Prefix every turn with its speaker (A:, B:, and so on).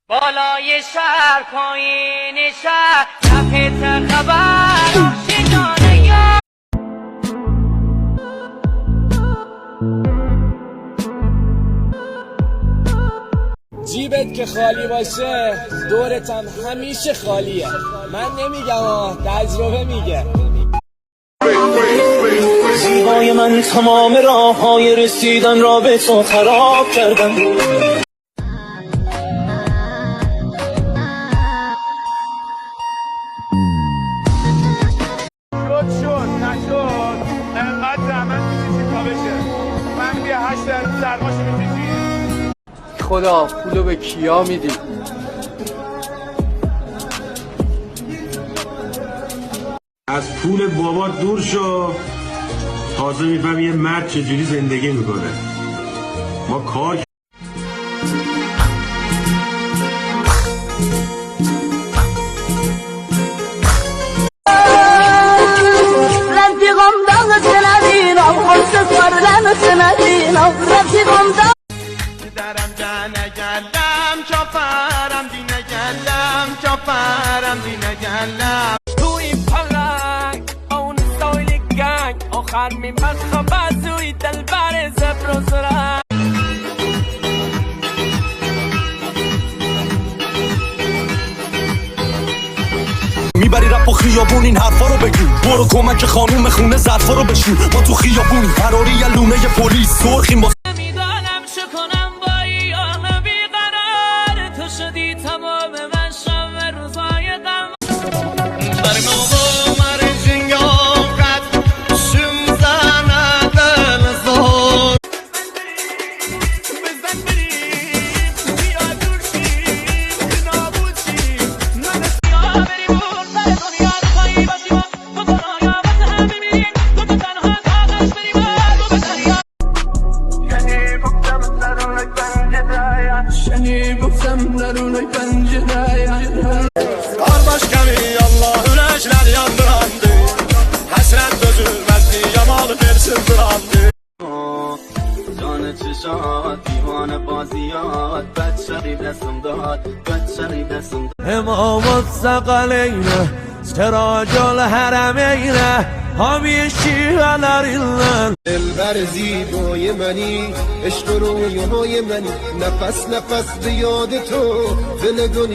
A: بالای شهر پایین شهر کفت خبر آشنانه یا
B: جیبت که خالی باشه دورتم همیشه خالیه. من نمیگم تجربه میگه.
C: زیبای من تمام راههای رسیدن را به تو خراب کردم.
D: شد نشد انقدر زحمت میکشید تا بشه. من بیا 8 دقیقه سرماشو میکشید.
E: خدا پولو به کیا میدی؟
F: از پول بابا دور شو، تازه میفهمی یه مرد چجوری زندگی میکنه. ما کار
D: درم جانه گلم چافرم دینه گلم چافرم دینه گلم
A: تو این پلنگ اون سایل گنگ آخر میمد خبر توی دلبر زبر و زرنگ.
C: میبری رپ و خیابون این حرفا رو بگو. برو کمک خانوم خونه ظرفا رو بشور. ما تو خیابونی قراری یه لونه پلیس سرخیم با
A: نمیدانم چه کنم با ایام بیقرار تو شدی تمام من شب روزای غم.
D: Kardeş kemi Allah üleşler yandırandı. Hasret dözülmezdi yamalı versin durandı.
C: جان چشات دیوان بازیات بد شقیب دستم داد بد شقیب دستم داد.
B: امام الثقلین سراج الحرمین حامی شیعه‌لرین.
G: دلبر زیبای منی عشق و رویای منی نفس نفس به یاد تو دل دنیا